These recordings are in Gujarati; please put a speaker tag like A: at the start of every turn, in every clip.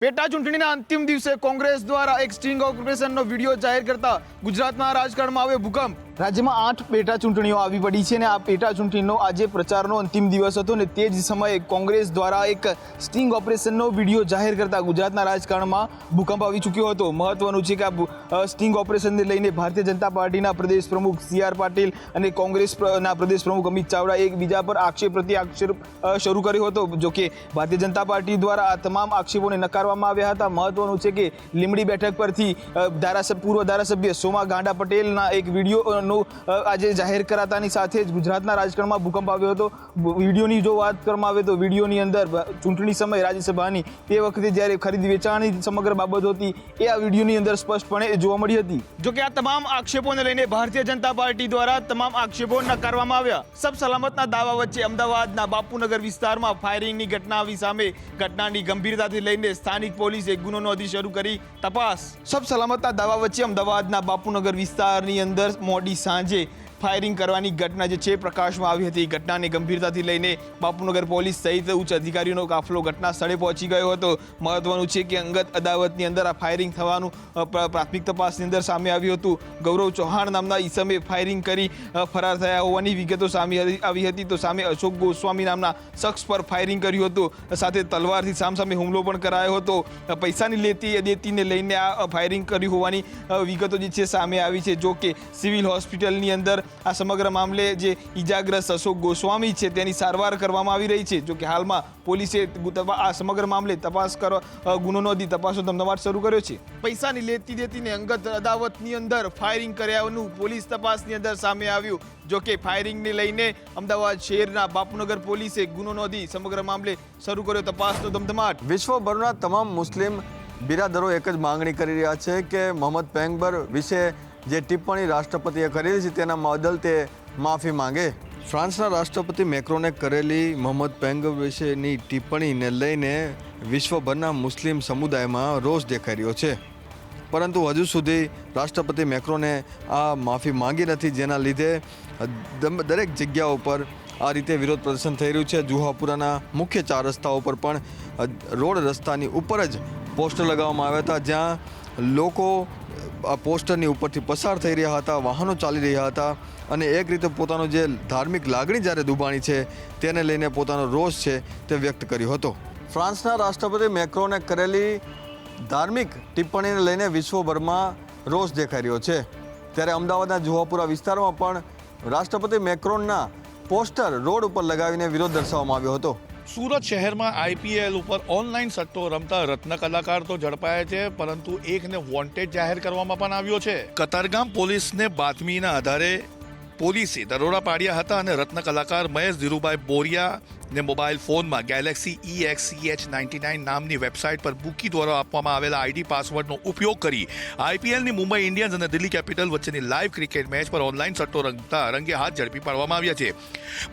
A: પેટા ચૂંટણીના અંતિમ દિવસે કોંગ્રેસ દ્વારા એક સ્ટિંગ ઓપરેશનનો વિડીયો જાહેર કરતા ગુજરાતના રાજકારણમાં આવ્યો ભૂકંપ। રાજ્યમાં 8 પેટા ચૂંટણીઓ આવી પડી છે અને આ પેટા ચૂંટણીનો આજે પ્રચારનો અંતિમ દિવસ હતો ને તે જ સમયે કોંગ્રેસ દ્વારા એક સ્ટિંગ ઓપરેશનનો વિડીયો જાહેર કરતા ગુજરાતના રાજકારણમાં ભૂકંપ આવી ચૂક્યો હતો। મહત્વનું છે કે આ સ્ટિંગ ઓપરેશનને લઈને ભારતીય જનતા પાર્ટીના પ્રદેશ પ્રમુખ CR પાટીલ અને કોંગ્રેસના પ્રદેશ પ્રમુખ અમિત ચાવડા એકબીજા પર આક્ષેપ શરૂ કર્યો હતો। જોકે ભારતીય જનતા પાર્ટી દ્વારા આ તમામ આક્ષેપોને નકારવામાં આવ્યા હતા। મહત્વનું છે કે લીંબડી બેઠક પરથી પૂર્વ ધારાસભ્ય સોમા ગાંડા પટેલના એક વિડીયોનો આજે જાહેર કરાતાની સાથે જ ગુજરાતના રાજકારણમાં ભૂકંપ આવ્યો હતો। વિડીયોની જો વાત કરવામાં આવે તો વિડીયોની અંદર ચૂંટણી સમય રાજ્યસભાની તે વખતે જ્યારે ખરીદ વેચાણની સમગ્ર બાબત હતી એ આ વિડીયોની અંદર સ્પષ્ટપણે જોવા મળી હતી। જોકે આ તમામ આક્ષેપોને લઈને ભારતીય જનતા પાર્ટી દ્વારા તમામ આક્ષેપો નકારવામાં આવ્યા। સબ સલામતના દાવા વચ્ચે અમદાવાદના બાપુનગર વિસ્તારમાં ફાયરિંગની ઘટના આવી સામે ઘટનાની ગંભીરતાથી લઈને સ્થાનિક પોલીસે ગુનો નોંધી શરૂ કરી તપાસ। સબ સલામતના દાવા વચ્ચે અમદાવાદના બાપુનગર વિસ્તારની અંદર મોડી સાંજે ફાયરિંગ કરવાની ઘટના જે છે પ્રકાશમાં આવી હતી। ઘટનાને ગંભીરતાથી લઈને બાપુનગર પોલીસ સહિત ઉચ્ચ અધિકારીઓનો કાફલો ઘટના સ્થળે પહોંચી ગયો હતો। મહત્વનું છે કે અંગત અદાવતની અંદર આ ફાયરિંગ થવાનું પ્રાથમિક તપાસની અંદર સામે આવ્યું હતું। ગૌરવ ચૌહાણ નામના ઈસમે ફાયરિંગ કરી ફરાર થયા હોવાની વિગતો સામે આવી હતી। તો સામે અશોક ગોસ્વામી નામના શખ્સ પર ફાયરિંગ કર્યું હતું, સાથે તલવારથી સામસામે હુમલો પણ કરાયો હતો। પૈસાની લેતી દેતીને લઈને આ ફાયરિંગ કર્યું હોવાની વિગતો જે છે સામે આવી છે। જો કે સિવિલ હોસ્પિટલની અંદર આ સમગ્ર મામલે જે ઈજાગ્રસ્ત અશોક ગોસ્વામી છે તેની સારવાર કરવામાં આવી રહી છે। જો કે હાલમાં પોલીસે આ સમગ્ર મામલે તપાસ કરવા ગુનો નોંધી તપાસનો ધમધમાટ શરૂ કર્યો છે। પૈસાની લેતી દેતીને અંગત અદાવતની અંદર ફાયરિંગ કર્યાનું પોલીસ તપાસની અંદર સામે આવ્યું। જો કે ફાયરિંગને લઈને અમદાવાદ શહેરના બાપુનગર પોલીસે ગુનો નોંધી સમગ્ર મામલે શરૂ કર્યો તપાસનો ધમધમાટ।
B: વિશ્વભરના તમામ મુસ્લિમ બિરાદરો એક જ માંગણી કરી રહ્યા છે કે મોહમ્મદ પયગંબર વિશે જે ટિપ્પણી રાષ્ટ્રપતિએ કરેલી છે તેના અદાલતે માફી માંગે। ફ્રાન્સના રાષ્ટ્રપતિ મેક્રોને કરેલી મોહમ્મદ પયગંબર વિશેની ટિપ્પણીને લઈને વિશ્વભરના મુસ્લિમ સમુદાયમાં રોષ દેખાઈ રહ્યો છે, પરંતુ હજુ સુધી રાષ્ટ્રપતિ મેક્રોને આ માફી માંગી નથી, જેના લીધે દરેક જગ્યાઓ પર આ રીતે વિરોધ પ્રદર્શન થઈ રહ્યું છે। જુહાપુરાના મુખ્ય 4 રસ્તાઓ પર પણ રોડ રસ્તાની ઉપર જ પોસ્ટર લગાવવામાં આવ્યા હતા, જ્યાં લોકો આ પોસ્ટરની ઉપરથી પસાર થઈ રહ્યા હતા, વાહનો ચાલી રહ્યા હતા અને એક રીતે પોતાનો જે ધાર્મિક લાગણી જ્યારે દુભાણી છે તેને લઈને પોતાનો રોષ છે તે વ્યક્ત કર્યો હતો। ફ્રાન્સના રાષ્ટ્રપતિ મેક્રોને કરેલી ધાર્મિક ટિપ્પણીને લઈને વિશ્વભરમાં રોષ દેખાઈ રહ્યો છે, ત્યારે અમદાવાદના જુહાપુરા વિસ્તારમાં પણ રાષ્ટ્રપતિ મેક્રોનના પોસ્ટર રોડ ઉપર લગાવીને વિરોધ દર્શાવવામાં આવ્યો હતો।
C: સુરત શહેરમાં IPL ઉપર ઓનલાઈન સટ્ટો રમતા રત્ન કલાકાર તો ઝડપાયા છે, પરંતુ એકને વોન્ટેડ જાહેર કરવામાં પણ આવ્યો છે। કતારગામ પોલીસને બાતમીના આધારે પોલીસે દરોડા પાડ્યા હતા અને રત્ન કલાકાર મહેશ ધીરુભાઈ બોરિયા ને મોબાઈલ ફોનમાં ગેલેક્સી EXCH99 નામની વેબસાઇટ પર બુકી દ્વારા આપવામાં આવેલા ID પાસવર્ડનો ઉપયોગ કરી IPLની મુંબઈ ઇન્ડિયન્સ અને દિલ્હી કેપિટલ વચ્ચેની લાઈવ ક્રિકેટ મેચ પર ઓનલાઈન સટ્ટો રમતા રંગે હાથ ઝડપી પાડવામાં આવ્યા છે।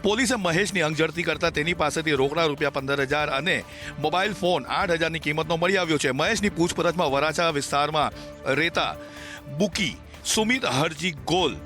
C: પોલીસે મહેશની અંગઝડતી કરતા તેની પાસેથી રોકડા ₹15,000 અને મોબાઈલ ફોન 8,000ની કિંમતનો મળી આવ્યો છે। મહેશની પૂછપરછમાં વરાછા વિસ્તારમાં રહેતા બુકી સુમિત હરજી ગોલ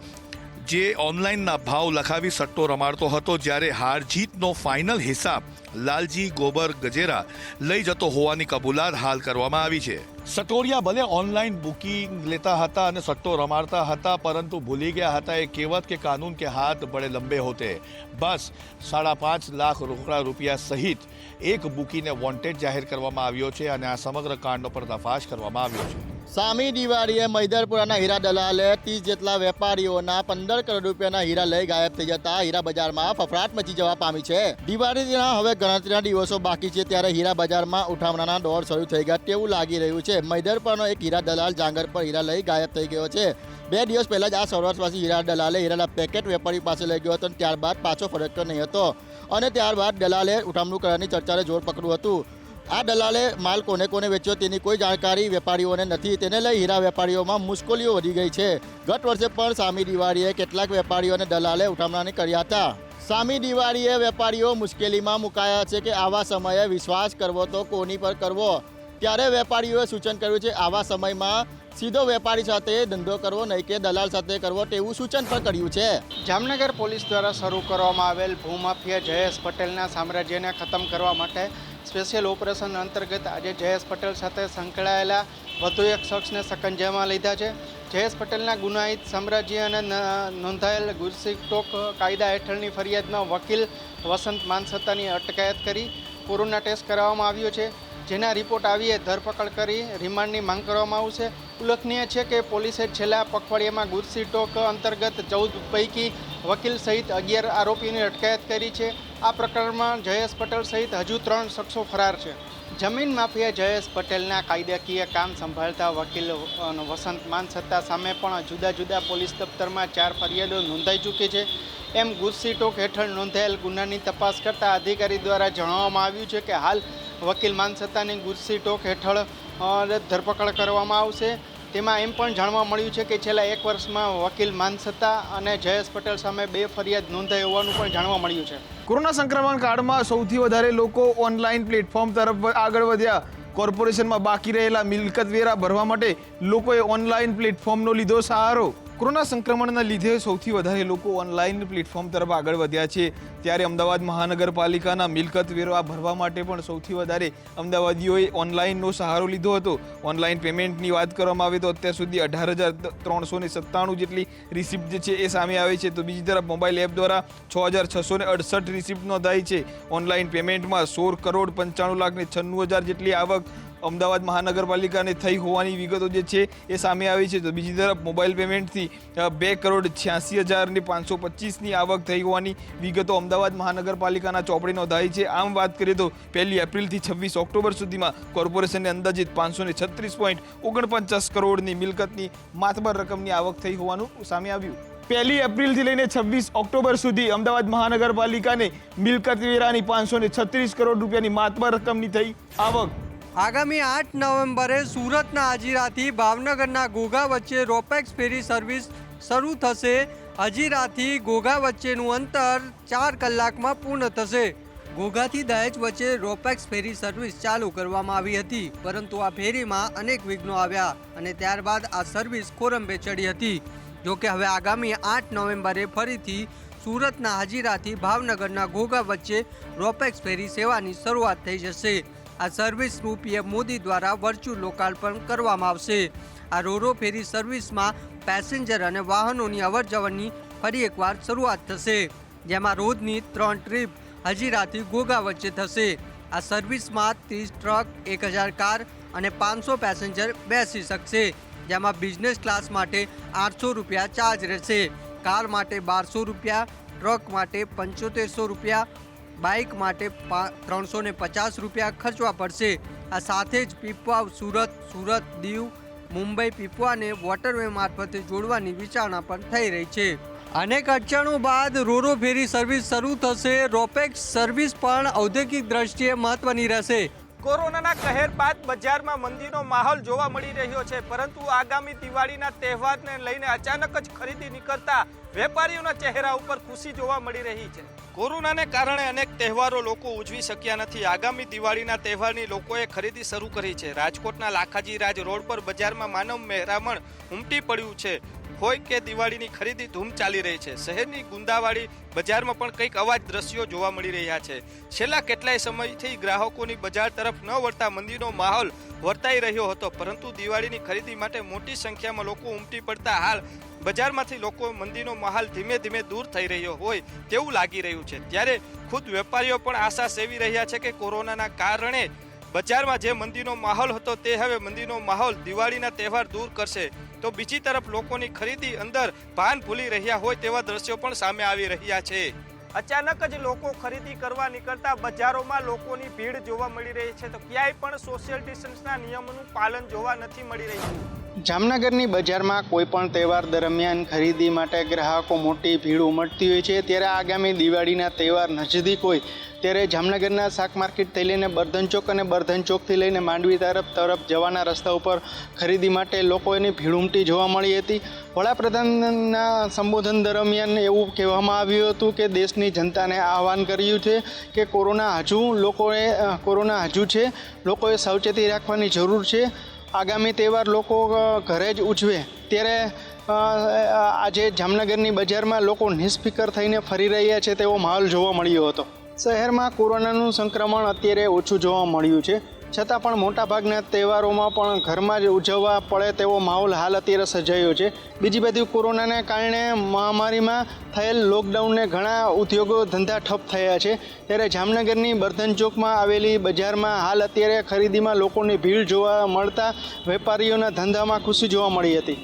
C: જે ઓનલાઈનના ભાવ લખાવી સટ્ટો રમાડતો હતો, જ્યારે હાર જીતનો ફાઇનલ હિસાબ લાલજી ગોબર ગજેરા લઈ જતો હોવાની કબૂલાત હાલ કરવામાં આવી છે। સટોરિયા ભલે ઓનલાઈન બુકિંગ લેતા હતા અને સટ્ટો રમાડતા હતા, પરંતુ ભૂલી ગયા હતા એ કહેવત કે કાનૂન કે હાથ બડે લંબે હોતે। બસ 5.5 લાખ રોકડા રૂપિયા સહિત એક બુકીને વોન્ટેડ જાહેર કરવામાં આવ્યો છે અને આ સમગ્ર કાંડનો પર્દાફાશ કરવામાં આવ્યો છે।
D: સામી દિવાળીએ મૈદરપુરાના હીરા દલાલે 30 જેટલા વેપારીઓના 15 કરોડ રૂપિયાના હીરા લઈ ગાયબ થઈ જતા હીરા બજારમાં ફફડાટ મચી જવા પામી છે। દિવાળીના હવે ગણતરીના દિવસો બાકી છે, ત્યારે હીરા બજારમાં ઉઠામણાના દોર શરૂ થઈ ગયા તેવું લાગી રહ્યું છે। મૈદરપુરનો એક હીરા દલાલ જાંગર પર હીરા લઈ ગાયબ થઈ ગયો છે। 2 દિવસ પહેલા જ આ સૌરાષ્ટ્રવાસી હીરા દલાલે હીરાના પેકેટ વેપારી પાસે લઈ ગયો હતો અને ત્યારબાદ પાછો ફરકતો નહીં હતો અને ત્યારબાદ દલાલે ઉઠામણું કરવાની ચર્ચાને જોર પકડ્યું હતું। આ દલાલે માલ કોને કોને વેચ્યો તેની કોઈ જાણકારી વેપારીઓને નથી, તેને લઈ હીરા વેપારીઓમાં મુશ્કેલીઓ વધી ગઈ છે। ગત વર્ષે પણ સામી દિવાળીએ કેટલાક વેપારીઓને દલાલે ઉઠામણા કર્યા હતા। સામી દિવાળીએ વેપારીઓ મુશ્કેલીમાં મુકાયા છે કે આવા સમયે વિશ્વાસ કરવો તો કોની પર કરવો, ત્યારે વેપારીઓએ સૂચન કર્યું છે આવા સમયમાં સીધો વેપારી સાથે ધંધો કરવો નહીં કે દલાલ સાથે કરવો તેવું સૂચન પણ કર્યું છે।
E: જામનગર પોલીસ દ્વારા શરૂ કરવામાં આવેલ ભૂમાફિયા જયેશ પટેલના સામ્રાજ્યને ખતમ કરવા માટે સ્પેશિયલ ઓપરેશન અંતર્ગત આજે જયેશ પટેલ સાથે સંકળાયેલા વધુ એક શખ્સને સકંજામાં લીધા છે. જયેશ પટેલના ગુનાહિત સામ્રાજ્ય અને નોંધાયેલ ગુજસીટોક કાયદા હેઠળની ફરિયાદમાં વકીલ વસંત માનસત્તાની અટકાયત કરી કોરોના ટેસ્ટ કરાવવામાં આવ્યો છે, જેના રિપોર્ટ આવીએ ધરપકડ કરી રિમાન્ડની માંગ કરવામાં આવશે. ઉલ્લેખનીય છે કે પોલીસે છેલ્લા પખવાડિયામાં ગુજસીટોક અંતર્ગત 14 પૈકી વકીલ સહિત 11 આરોપીની અટકાયત કરી છે. આ પ્રકરણમાં જયેશ પટેલ સહિત હજુ 3 શખ્સો ફરાર છે. જમીન માફિયા જયેશ પટેલના કાયદાકીય કામ સંભાળતા વકીલ વસંત માનસત્તા સામે પણ જુદા જુદા પોલીસ દફતરમાં 4 ફરિયાદો નોંધાઈ ચૂકી છે. એમ ગુજસીટોક હેઠળ નોંધાયેલ ગુનાની તપાસ કરતા અધિકારી દ્વારા જણાવવામાં આવ્યું છે કે હાલ વકીલ માનસત્તાની ગુજસીટોક હેઠળ ધરપકડ કરવામાં આવશે. તેમાં એમ પણ જાણવા મળ્યું છે કે છેલ્લા 1 વર્ષમાં વકીલ માનસત્તા અને જયેશ પટેલ સામે 2 ફરિયાદ નોંધાઈ હોવાનું પણ જાણવા મળ્યું છે.
A: કોરોના સંક્રમણ કાળમાં સૌથી વધારે લોકો ઓનલાઈન પ્લેટફોર્મ તરફ આગળ વધ્યા. કોર્પોરેશનમાં બાકી રહેલા મિલકત વેરા ભરવા માટે લોકોએ ઓનલાઈન પ્લેટફોર્મનો લીધો સહારો. કોરોના સંક્રમણના લીધે સૌથી વધારે લોકો ઓનલાઈન પ્લેટફોર્મ તરફ આગળ વધ્યા છે. ત્યારે અમદાવાદ મહાનગરપાલિકાના મિલકત વેરા ભરવા માટે પણ સૌથી વધારે અમદાવાદીઓએ ઓનલાઈનનો સહારો લીધો હતો. ઓનલાઈન પેમેન્ટની વાત કરવામાં આવે તો અત્યાર સુધી 18,397 જેટલી રિસિપ્ટ જે છે એ સામે આવે છે. તો બીજી તરફ મોબાઈલ એપ દ્વારા 6,668 રિસિપ્ટ નોંધાઈ છે. ઓનલાઈન પેમેન્ટમાં 16,95,96,000 જેટલી આવક અમદાવાદ મહાનગરપાલિકાને થઈ હોવાની વિગતો જે છે એ સામે આવી છે. તો બીજી તરફ મોબાઈલ પેમેન્ટથી 2,86,525ની આવક થઈ હોવાની વિગતો અમદાવાદ મહાનગરપાલિકાના ચોપડે નોંધાઈ છે. આમ વાત કરીએ તો 1 એપ્રિલથી 26 ઓક્ટોબર સુધીમાં કોર્પોરેશનને અંદાજિત 536.49 કરોડની મિલકતની માતબર રકમની આવક થઈ હોવાનું સામે આવ્યું. 1 એપ્રિલથી લઈને 26 ઓક્ટોબર સુધી અમદાવાદ મહાનગરપાલિકાને મિલકત વેરાની 536 કરોડ રૂપિયાની માતબર રકમની થઈ આવક.
F: આગામી 8 નવેમ્બરે સુરતના હજીરાથી ભાવનગરના ઘોઘા વચ્ચે રોપેક્સ ફેરી સર્વિસ શરૂ થશે. હજીરાથી ઘોઘા વચ્ચેનું અંતર 4 કલાકમાં પૂર્ણ થશે. ઘોઘાથી દહેજ વચ્ચે રોપેક્સ ફેરી સર્વિસ ચાલુ કરવામાં આવી હતી, પરંતુ આ ફેરીમાં અનેક વિઘ્નો આવ્યા અને ત્યારબાદ આ સર્વિસ ખોરંભે ચડી હતી. જોકે હવે આગામી 8 નવેમ્બરે ફરીથી સુરતના હજીરાથી ભાવનગરના ઘોઘા વચ્ચે રોપેક્સ ફેરી સેવાની શરૂઆત થઈ જશે. આ સર્વિસનું પીએમ મોદી દ્વારા વર્ચ્યુઅલ લોકાર્પણ કરવામાં આવશે. આ રોરો ફેરી સર્વિસમાં પેસેન્જર અને વાહનોની અવરજવરની ફરી એકવાર શરૂઆત થશે, જેમાં રોજની 3 ટ્રીપ હજીરાથી ઘોઘા વચ્ચે થશે. આ સર્વિસમાં 30 ટ્રક, 1000 કાર અને 500 પેસેન્જર બેસી શકશે, જેમાં બિઝનેસ ક્લાસ માટે 800 રૂપિયા ચાર્જ રહેશે. કાર માટે 1200 રૂપિયા, ટ્રક માટે 7500 રૂપિયા, બાઇક માટે 350 રૂપિયા ખર્ચવા પડશે. આ સાથે જ પીપવાવ સુરત, દીવ, મુંબઈ પીપવાને વોટરવે મારફતે જોડવાની વિચારણા પણ થઈ રહી છે. અનેક અડચણો બાદ રોરો ફેરી સર્વિસ શરૂ થશે. રોપેક્સ સર્વિસ પણ ઔદ્યોગિક દ્રષ્ટિએ મહત્વની રહેશે.
G: કોરોનાના કહેર બાદ બજારમાં મંદીનો માહોલ જોવા મળી રહ્યો છે, પરંતુ આગામી દિવાળીના તહેવારને લઈને અચાનક જ ખરીદી નીકળતા વેપારીઓના ચહેરા ઉપર ખુશી જોવા મળી રહી છે. કોરોનાને કારણે અનેક તહેવારો લોકો ઉજવી શક્યા નથી. આગામી દિવાળીના તહેવારની લોકોએ ખરીદી શરૂ કરી છે. રાજકોટના લાખાજી રાજ રોડ પર બજારમાં માનવ મહેરામણ ઉમટી પડ્યું છે. હોય કે દિવાળીની ખરીદી ધૂમ ચાલી રહી છે. શહેરની ગુંદાવાડી બજારમાં પણ કંઈક આવા જ દ્રશ્યો જોવા મળી રહ્યા છે. છેલ્લા કેટલાય સમયથી ગ્રાહકોની બજાર તરફ ન વળતા મંદીનો માહોલ વર્તાઈ રહ્યો હતો, પરંતુ દિવાળીની ખરીદી માટે મોટી સંખ્યામાં લોકો ઉમટી પડતા હાલ બજારમાંથી લોકો મંદીનો માહોલ ધીમે ધીમે દૂર થઈ રહ્યો હોય તેવું લાગી રહ્યું છે. ત્યારે ખુદ વેપારીઓ પણ આશા સેવી રહ્યા છે કે કોરોનાના કારણે બજારમાં જે મંદીનો માહોલ હતો તે હવે મંદીનો માહોલ દિવાળીના તહેવાર દૂર કરશે. તો બીજી તરફ લોકોની ખરીદી અંદર ભાન ભૂલી રહ્યા હોય તેવા દ્રશ્યો પણ સામે આવી રહ્યા છે. અચાનક જ લોકો ખરીદી કરવા નીકળતા બજારોમાં લોકોની ભીડ જોવા મળી રહી છે, તો ક્યાંય પણ સોશિયલ ડિસ્ટન્સના નિયમોનું પાલન જોવા નથી મળી રહ્યું.
E: જામનગરની બજારમાં કોઈ પણ તહેવાર દરમિયાન ખરીદી માટે ગ્રાહકો મોટી ભીડ ઉમટતી હોય છે. ત્યારે આગામી દિવાળીના તહેવાર નજીક હોય ત્યારે જામનગરના શાક માર્કેટથી લઈને બર્ધન ચોક અને બર્ધન ચોકથી લઈને માંડવી તરફ જવાના રસ્તા ઉપર ખરીદી માટે લોકોની ભીડ ઉમટી જોવા મળી હતી. વડાપ્રધાનના સંબોધન દરમિયાન એવું કહેવામાં આવ્યું હતું કે દેશની જનતાને આહવાન કર્યું છે કે કોરોના હજુ છે, લોકોએ સાવચેતી રાખવાની જરૂર છે. આગામી તહેવાર લોકો ઘરે જ ઉજવે. ત્યારે આજે જામનગરની બજારમાં લોકો નિસ્ફિકર થઈને ફરી રહ્યા છે તેવો માહોલ જોવા મળ્યો હતો. શહેરમાં કોરોનાનું સંક્રમણ અત્યારે ઓછું જોવા મળ્યું છે, છતાં પણ મોટાભાગના તહેવારોમાં પણ ઘરમાં જ ઉજવવા પડે તેવો માહોલ હાલ અત્યારે સર્જાયો છે. બીજી બાજુ કોરોનાને કારણે મહામારીમાં થયેલ લોકડાઉનને ઘણા ઉદ્યોગો ધંધા ઠપ થયા છે, ત્યારે જામનગરની બર્ધન ચોકમાં આવેલી બજારમાં હાલ અત્યારે ખરીદીમાં લોકોની ભીડ જોવા મળતા વેપારીઓના ધંધામાં ખુશી જોવા મળી હતી.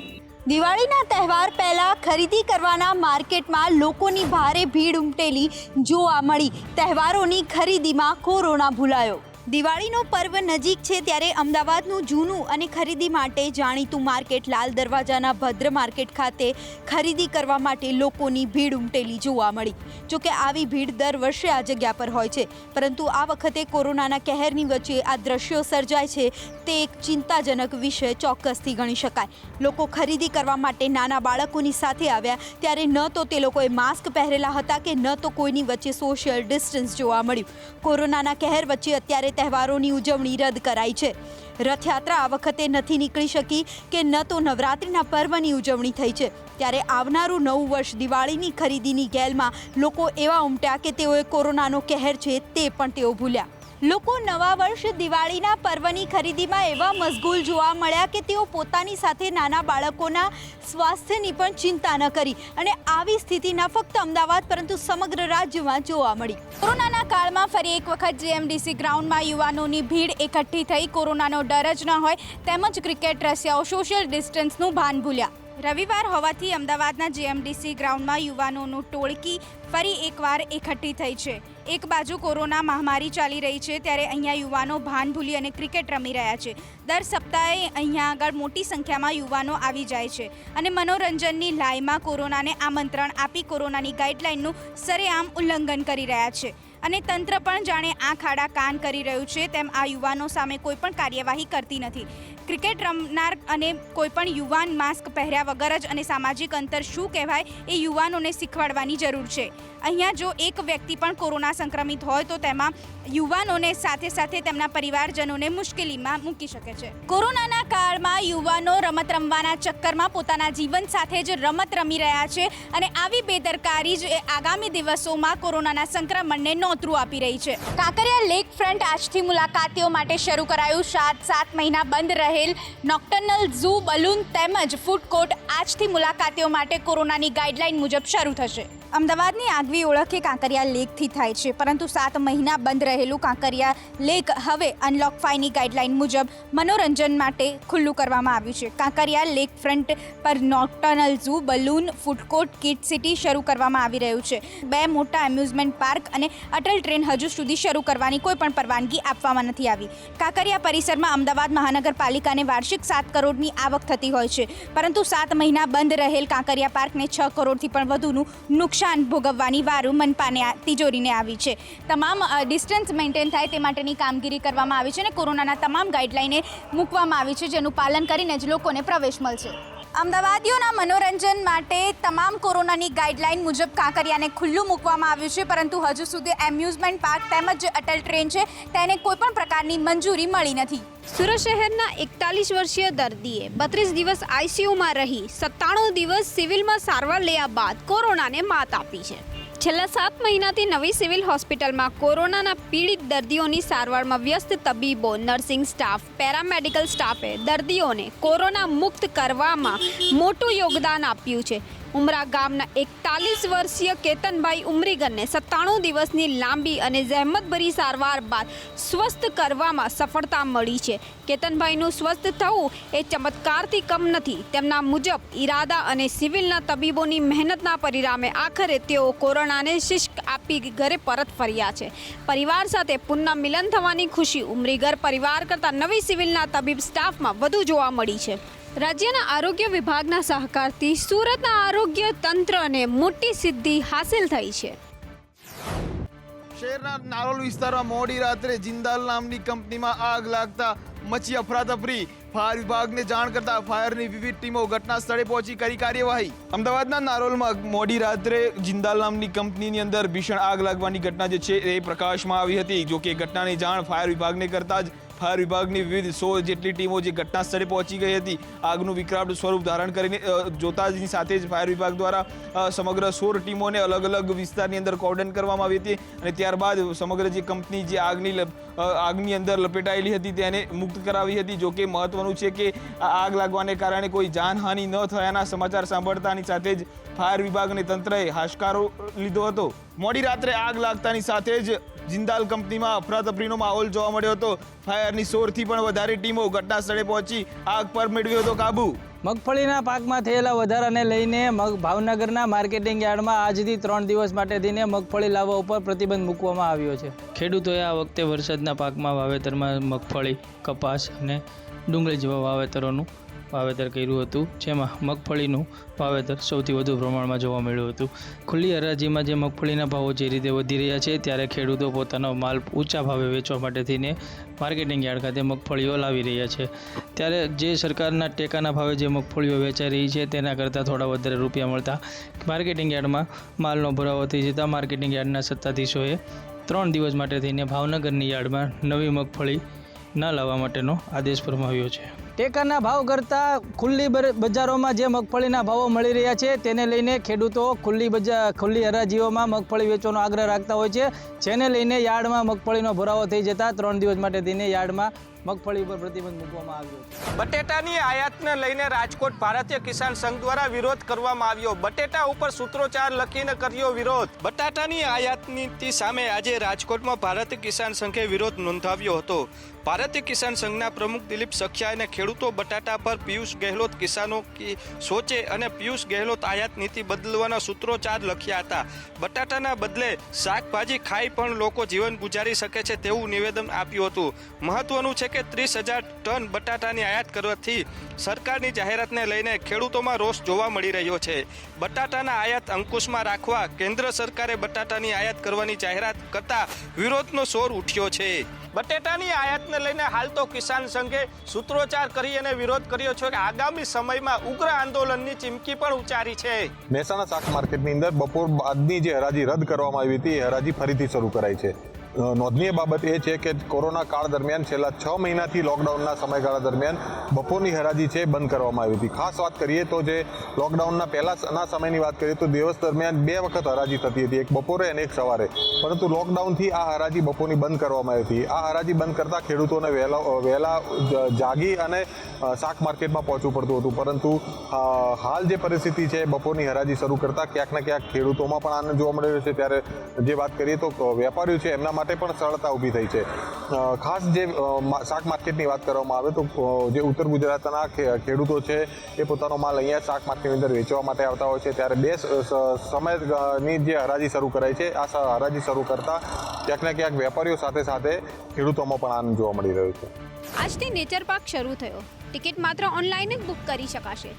H: દિવાળીના તહેવાર પહેલા ખરીદી કરવાના માર્કેટમાં લોકોની ભારે ભીડ ઉમટેલી જોવા મળી. તહેવારોની ખરીદીમાં કોરોના ભૂલાયો. દિવાળીનો પર્વ નજીક છે ત્યારે અમદાવાદનું જૂનું અને ખરીદી માટે જાણીતું માર્કેટ લાલ દરવાજાના ભદ્ર માર્કેટ ખાતે ખરીદી કરવા માટે લોકોની ભીડ ઉમટેલી જોવા મળી. જોકે આવી ભીડ દર વર્ષે આ જગ્યા પર હોય છે, પરંતુ આ વખતે કોરોનાના કહેરની વચ્ચે આ દ્રશ્યો સર્જાય છે તે એક ચિંતાજનક વિષય ચોક્કસથી ગણી શકાય. લોકો ખરીદી કરવા માટે નાના બાળકોની સાથે આવ્યા ત્યારે ન તો તે લોકોએ માસ્ક પહેરેલા હતા કે ન તો કોઈની વચ્ચે સોશિયલ ડિસ્ટન્સ જોવા મળ્યું. કોરોનાના કહેર વચ્ચે અત્યારે તહેવારોની ઉજવણી રદ કરાઈ છે. રથયાત્રા આ વખતે નથી નીકળી શકી કે ન તો નવરાત્રિના પર્વની ઉજવણી થઈ છે. ત્યારે આવનારું નવું વર્ષ દિવાળીની ખરીદીની ગેલમાં લોકો એવા ઉમટ્યા કે તેઓએ કોરોનાનો કહેર છે તે પણ તેઓ ભૂલ્યા. લોકો નવા વર્ષ દિવાળીના પર્વની ખરીદીમાં એવા મશગુલ જોવા મળ્યા કે તેઓ પોતાની સાથે નાના બાળકોના સ્વાસ્થ્યની પણ ચિંતા ન કરી, અને આવી સ્થિતિ ન ફક્ત અમદાવાદ પરંતુ સમગ્ર રાજ્યમાં જોવા મળી. કોરોનાના કાળમાં ફરી એક વખત જીએમડીસી ગ્રાઉન્ડમાં યુવાનોની ભીડ એકઠી થઈ. કોરોનાનો ડર જ ન હોય તેમજ ક્રિકેટ રસિયાઓ સોશિયલ ડિસ્ટન્સનું ભાન ભૂલ્યા. રવિવાર હોવાથી અમદાવાદના જીએમડીસી ગ્રાઉન્ડમાં યુવાનોનું ટોળકી ફરી એકવાર એકઠી થઈ છે. એક બાજુ કોરોના મહામારી ચાલી રહી છે ત્યારે અહીંયા યુવાનો ભાન ભૂલી અને ક્રિકેટ રમી રહ્યા છે. દર સપ્તાહે અહીંયા આગળ મોટી સંખ્યામાં યુવાનો આવી જાય છે અને મનોરંજનની લાઈમાં કોરોનાને આમંત્રણ આપી કોરોનાની ગાઈડલાઇનનું સરેઆમ ઉલ્લંઘન કરી રહ્યા છે. અને તંત્ર પણ જાણે આંખ આડા કાન કરી રહ્યું છે તેમ આ યુવાનો સામે કોઈ પણ કાર્યવાહી કરતી નથી. ક્રિકેટ રમનાર અને કોઈ પણ યુવાન માસ્ક પહેર્યા વગર જ અને સામાજિક અંતર શું કહેવાય એ યુવાનોને શીખવાડવાની જરૂર છે. અહીંયા જો એક વ્યક્તિ પણ કોરોના સંક્રમિત હોય તો તેમાં યુવાનોને સાથે સાથે તેમના પરિવારજનોને મુશ્કેલીમાં મૂકી શકે છે. કોરોનાના કાળમાં યુવાનો રમત રમવાના ચક્કરમાં પોતાના જીવન સાથે જ રમત રમી રહ્યા છે અને આવી બેદરકારી જ આગામી દિવસોમાં કોરોનાના સંક્રમણને નોતરું આપી રહી છે. કાંકરિયા લેક ફ્રન્ટ આજથી મુલાકાતીઓ માટે શરૂ કરાયું. 7 મહિના બંધ રહેલ નોક્ટર્નલ ઝૂ, બલૂન તેમજ ફૂડ કોર્ટ આજથી મુલાકાતીઓ માટે કોરોનાની ગાઈડલાઈન મુજબ શરૂ થશે. અમદાવાદની આગવી ઓળખ એ કાંકરિયા લેકથી થાય છે, પરંતુ 7 મહિના બંધ રહેલું કાંકરિયા લેક હવે અનલોક 5ની ગાઈડલાઈન મુજબ મનોરંજન માટે ખુલ્લું કરવામાં આવ્યું છે. કાંકરિયા લેક ફ્રન્ટ પર nocturnal zoo, balloon, food court, kid city શરૂ કરવામાં આવી રહ્યું છે. 2 મોટા એમ્યુઝમેન્ટ પાર્ક અને અટલ ટ્રેન હજુ સુધી શરૂ કરવાની કોઈ પણ પરવાનગી આપવામાં નથી આવી. કાંકરિયા પરિસરમાં અમદાવાદ મહાનગરપાલિકાને વાર્ષિક 7 કરોડની આવક થતી હોય છે, પરંતુ 7 મહિના બંધ રહેલ કાંકરિયા પાર્કને 6 કરોડથી પણ વધુનું નુકસાન ભોગવવાની વારું મનપાને તિજોરીને આવી છે. તમામ ડિસ્ટન્સ મેન્ટેન થાય તે માટેની કામગીરી કરવામાં આવી છે અને કોરોનાના તમામ ગાઈડલાઈને મૂકવામાં આવી છે, જેનું પાલન કરીને જ લોકોને પ્રવેશ મળશે. અમદાવાદીઓના મનોરંજન માટે તમામ કોરોનાની ગાઈડલાઈન મુજબ કાંકરિયાને ખુલ્લું મૂકવામાં આવ્યું છે, પરંતુ હજુ સુધી એમ્યુઝમેન્ટ પાર્ક તેમજ અટલ ટ્રેન છે તેને કોઈપણ પ્રકારની મંજૂરી મળી નથી. સુરત શહેરના 41 વર્ષીય દર્દીએ 32 દિવસ આઈસીયુમાં રહી 97 દિવસ સિવિલમાં સારવાર લેવા બાદ કોરોનાને માત આપી છે. છેલ્લા 7 મહિનાથી નવી સિવિલ હોસ્પિટલમાં કોરોનાના પીડિત દર્દીઓની સારવારમાં વ્યસ્ત તબીબો, નર્સિંગ સ્ટાફ, પેરામેડિકલ સ્ટાફે દર્દીઓને કોરોના મુક્ત કરવામાં મોટું યોગદાન આપ્યું છે. ઉમરા ગામના 41 વર્ષીય કેતનભાઈ ઉમરીગરને 97 દિવસની લાંબી અને જહેમતભરી સારવાર બાદ સ્વસ્થ કરવામાં સફળતા મળી છે. કેતનભાઈનું સ્વસ્થ થવું એ ચમત્કારથી કમ નથી. તેમના મુજબ ઈરાદા અને સિવિલના તબીબોની મહેનતના પરિણામે આખરે તેઓ કોરોનાને શિષ્ક આપી ઘરે પરત ફર્યા છે. પરિવાર સાથે પુનઃ મિલન થવાની ખુશી ઉમરીગર પરિવાર કરતાં નવી સિવિલના તબીબ સ્ટાફમાં વધુ જોવા મળી છે. રાજ્યના આરોગ્ય વિભાગના સહકારથી સુરતના આરોગ્ય તંત્રને મોટી સિદ્ધિ હાંસિલ થઈ છે.
A: શહેરના નારોલ વિસ્તારમાં મોડી રાત્રે જિંદાલ નામની કંપનીમાં આગ લાગતા મચી અફરાતફરી. ફાયર વિભાગને જાણ કરતા ફાયરની વિવિધ ટીમો ઘટના સ્થળે પહોંચી કરી કાર્યવાહી. અમદાવાદના નારોલમાં મોડી રાત્રે જિંદાલ નામની કંપનીની અંદર ભીષણ આગ લાગવાની ઘટના જે છે એ પ્રકાશમાં આવી હતી. જો કે ઘટનાની જાણ ફાયર વિભાગને કરતા જ ફાયર વિભાગની વિવિધ 100 જેટલી ટીમો જે ઘટના સ્થળે પહોંચી ગઈ હતી. આગનું વિકરાળ સ્વરૂપ ધારણ કરીને જોતાની સાથે જ ફાયર વિભાગ દ્વારા સમગ્ર 16 ટીમોને અલગ અલગ વિસ્તારની અંદર કોર્ડન કરવામાં આવી હતી અને ત્યારબાદ સમગ્ર જે કંપની જે આગની અંદર લપેટાયેલી હતી તેને મુક્ત કરાવી હતી. જો કે મહત્વનું છે કે આ આગ લાગવાને કારણે કોઈ જાનહાનિ ન થયાના સમાચાર સાંભળતાની સાથે જ ફાયર વિભાગ અને તંત્રએ હાશકારો લીધો હતો. મોડી રાત્રે આગ લાગતાની સાથે જ જિંદાલ કંપનીમાં અફરાતફરીનો માહોલ જોવા મળ્યો હતો. ફાયરની 100થી પણ વધારે ટીમો ઘટના સ્થળે પહોંચી આગ પર મેળવ્યો હતો કાબુ.
I: મગફળીના પાકમાં થયેલા વધારાને લઈને ભાવનગરના માર્કેટિંગ યાર્ડમાં આજથી 3 દિવસ માટે થઈને મગફળી લાવવા ઉપર પ્રતિબંધ મૂકવામાં આવ્યો છે. ખેડૂતોએ આ વખતે વરસાદના પાકમાં વાવેતરમાં મગફળી, કપાસ અને ડુંગળી જેવા વાવેતરોનું વાવેતર કર્યું હતું, જેમાં મગફળીનું વાવેતર સૌથી વધુ પ્રમાણમાં જોવા મળ્યું હતું. ખુલ્લી હરાજીમાં જે મગફળીના ભાવો જે રીતે વધી રહ્યા છે ત્યારે ખેડૂતો પોતાનો માલ ઊંચા ભાવે વેચવા માટે થઈને માર્કેટિંગ યાર્ડ ખાતે મગફળીઓ લાવી રહ્યા છે. ત્યારે જે સરકારના ટેકાના ભાવે જે મગફળીઓ વેચાઈ રહી છે તેના કરતાં થોડા વધારે રૂપિયા મળતા માર્કેટિંગ યાર્ડમાં માલનો ભરાવો થઈ જતાં માર્કેટિંગ યાર્ડના સત્તાધીશોએ 3 દિવસ માટે થઈને ભાવનગરની યાર્ડમાં નવી મગફળી ન લાવવા માટેનો આદેશ ફરમાવ્યો છે. ટેકાના ભાવ કરતાં ખુલ્લી બજારોમાં જે મગફળીના ભાવો મળી રહ્યા છે તેને લઈને ખેડૂતો ખુલ્લી હરાજીઓમાં મગફળી વેચવાનો આગ્રહ રાખતા હોય છે, જેને લઈને યાર્ડમાં મગફળીનો ભરાવો થઈ જતાં 3 દિવસ માટે થઈને યાર્ડમાં મગફળી ઉપર પ્રતિબંધ મૂકવામાં આવ્યો છે.
G: બટેટાની આયાતને લઈને રાજકોટ ભારતીય કિસાન સંઘ દ્વારા વિરોધ કરવામાં આવ્યો. બટેટા ઉપર સૂત્રોચ્ચાર લખીને કર્યો વિરોધ. બટાટાની આયાતની સામે આજે રાજકોટમાં ભારતીય કિસાન સંઘે વિરોધ નોંધાવ્યો હતો. ભારતીય કિસાન સંઘના પ્રમુખ દિલીપ સખિયા અને ખેડૂતો બટાટા પર પિયુષ ગેહલોત કિસાનો કી સોચે અને પિયુષ ગેહલોત આયાત નીતિ બદલવાના સૂત્રોચ્ચાર લખ્યા હતા. બટાટાના બદલે શાકભાજી ખાઈ પણ લોકો જીવન ગુજારી શકે છે તેવું નિવેદન આપ્યું હતું. મહત્વનું છે કે 30,000 ટન બટાટાની આયાત કરવાથી સરકારની જાહેરાતને લઈને ખેડૂતોમાં રોષ જોવા મળી રહ્યો છે. બટાટાના આયાત અંકુશમાં રાખવા કેન્દ્ર સરકારે બટાટાની આયાત કરવાની જાહેરાત કરતા વિરોધનો શોર ઉઠ્યો છે. બટેટાની આયાતને લઈને હાલ તો કિસાન સંઘે સૂત્રોચ્ચાર કરી અને વિરોધ કર્યો છે કે આગામી સમયમાં ઉગ્ર આંદોલનની ચીમકી પણ ઉચ્ચારી છે.
J: મહેસાણા શાક માર્કેટની અંદર બપોર બાદની જે હરાજી રદ કરવામાં આવી હતી એ હરાજી ફરીથી શરૂ કરાઈ છે. નોંધનીય બાબત એ છે કે કોરોના કાળ દરમિયાન છેલ્લા 6 મહિનાથી લોકડાઉનના સમયગાળા દરમિયાન બપોરની હરાજી છે બંધ કરવામાં આવી હતી. ખાસ વાત કરીએ તો જે લોકડાઉનના પહેલાના સમયની વાત કરીએ તો દિવસ દરમિયાન 2 વખત હરાજી થતી હતી, એક બપોરે અને એક સવારે. પરંતુ લોકડાઉનથી આ હરાજી બપોરની બંધ કરવામાં આવી હતી. આ હરાજી બંધ કરતાં ખેડૂતોને વહેલા જાગી અને શાક માર્કેટમાં પહોંચવું પડતું હતું. પરંતુ હાલ જે પરિસ્થિતિ છે બપોરની હરાજી શરૂ કરતાં ક્યાંક ને ક્યાંક ખેડૂતોમાં પણ આનંદ જોવા મળી રહ્યો છે. ત્યારે જે વાત કરીએ તો વેપારીઓ છે એમના માટે પણ સરળતા ઊભી થઈ છે. ખાસ જે શાક માર્કેટની વાત કરવામાં આવે તો જે ઉત્તર ગુજરાતના ખેડૂતો છે એ પોતાનો માલ અહીંયા શાક માર્કેટની અંદર વેચવા માટે આવતા હોય છે. ત્યારે 2 સમયની જે હરાજી શરૂ કરાઈ છે આ હરાજી શરૂ કરતાં ક્યાંક ને ક્યાંક વેપારીઓ સાથે સાથે ખેડૂતોમાં પણ આનંદ જોવા મળી રહ્યો છે.
K: આજથી નેચર પાર્ક શરૂ થયો. ટિકિટ માત્ર ઓનલાઈન જ બુક કરી શકાશે.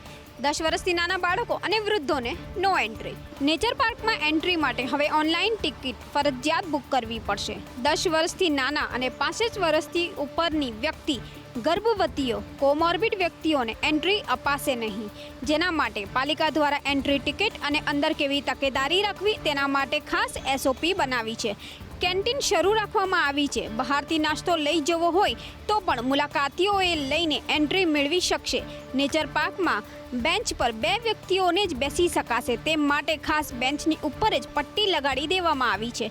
K: 10 વર્ષથી નાના બાળકો અને વૃદ્ધોને નો એન્ટ્રી. નેચર પાર્કમાં એન્ટ્રી માટે હવે ઓનલાઈન ટિકિટ ફરજિયાત બુક કરવી પડશે. 10 વર્ષથી નાના અને 65 વર્ષથી ઉપરની વ્યક્તિ, ગર્ભવતીઓ, કોમોર્બિડ વ્યક્તિઓને એન્ટ્રી અપાશે નહીં. જેના માટે પાલિકા દ્વારા એન્ટ્રી ટિકિટ અને અંદર કેવી તકેદારી રાખવી તેના માટે ખાસ SOP બનાવી છે. કેન્ટીન શરૂ રાખવામાં આવી છે. બહારથી નાસ્તો લઈ જવો હોય તો પણ મુલાકાતીઓએ લઈને એન્ટ્રી મેળવી શકશે. નેચર પાર્કમાં બેન્ચ પર 2 વ્યક્તિઓને જ બેસી શકાશે. તે માટે ખાસ બેન્ચની ઉપર જ પટ્ટી લગાડી દેવામાં આવી છે.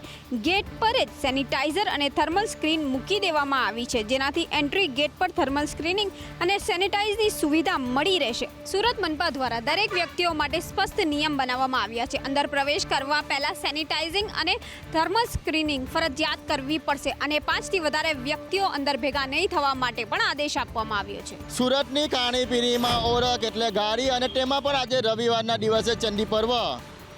K: ગેટ પર જ સેનિટાઈઝર અને થર્મલ સ્ક્રીન મૂકી દેવામાં આવી છે, જેનાથી એન્ટ્રી ગેટ પર થર્મલ સ્ક્રીનિંગ અને સેનિટાઈઝની સુવિધા મળી રહેશે. સુરત મનપા દ્વારા દરેક વ્યક્તિઓ માટે સ્પષ્ટ નિયમ બનાવવામાં આવ્યા છે. અંદર પ્રવેશ કરવા પહેલા સેનિટાઈઝિંગ અને થર્મલ સ્ક્રીનિંગ ફરજિયાત કરવી પડશે અને 5 થી વધારે વ્યક્તિઓ અંદર ભેગા નહીં થવા માટે પણ આદેશ આપવામાં આવ્યો છે.
D: સુરતની ખાણીપીણીમાં ઓળખ એટલે ગાડી અને તેમાં પણ આજે રવિવારના દિવસે ચંડી પર્વ.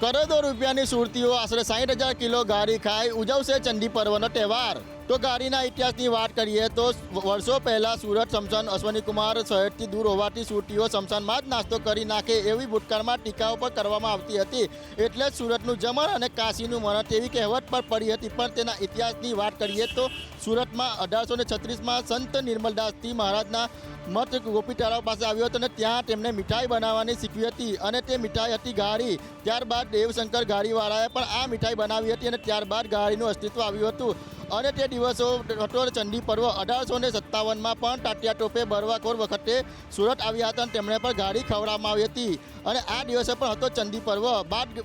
D: કરોડો રૂપિયાની સુરતીઓ આશરે 60,000 કિલો ગાડી ખાઈ ઉજવશે ચંડી પર્વનો તહેવાર. તો ગાડીના ઇતિહાસની વાત કરીએ તો વર્ષો પહેલાં સુરત શમશાન અશ્વની કુમાર શહેરથી દૂર હોવાથી સુરતીઓ શમશાનમાં જ નાસ્તો કરી નાખે એવી ભૂતકાળમાં ટીકાઓ પર કરવામાં આવતી હતી. એટલે જ સુરતનું જમણ અને કાશીનું મરણ તેવી કહેવત પર પડી હતી. પણ તેના ઇતિહાસની વાત કરીએ તો સુરતમાં 1836માં સંત નિર્મલદાસજી મહારાજના મત ગોપી તળાવ પાસે આવ્યો હતો અને ત્યાં તેમણે મીઠાઈ બનાવવાની શીખવી હતી અને તે મીઠાઈ હતી ગાળી. ત્યારબાદ દેવશંકર ગાડીવાળાએ પણ આ મીઠાઈ બનાવી હતી અને ત્યારબાદ ગાળીનું અસ્તિત્વ આવ્યું હતું. અને તે દિવસો હતો ચંડી પર્વ 1857માં પણ ટાટિયા ટોપે બરવાખોર વખતે સુરત આવ્યા હતા અને તેમણે પણ ગાડી ખવડાવવામાં આવી હતી. અને આ દિવસે પણ હતો ચંડી પર્વ.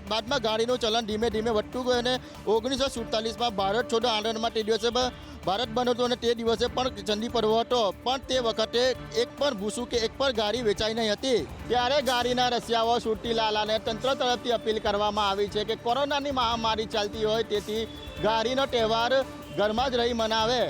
D: બાદમાં ગાડીનું ચલણ ધીમે ધીમે વધતું ગયું અને 1947માં ભારત છોડો આંદોલનમાં તે દિવસે ભારત બંધ હતું અને તે દિવસે પણ ચંડી પર્વ હતો. પણ તે વખતે એક પણ ભૂસું કે એક પણ ગાડી વેચાઈ નહીં હતી. ત્યારે ગાડીના રસિયાઓ સુરતીલાલાને તંત્ર તરફથી અપીલ કરવામાં આવી છે કે કોરોનાની મહામારી ચાલતી હોય તેથી ગાડીનો તહેવાર ઘરમાં જ રહી મનાવે.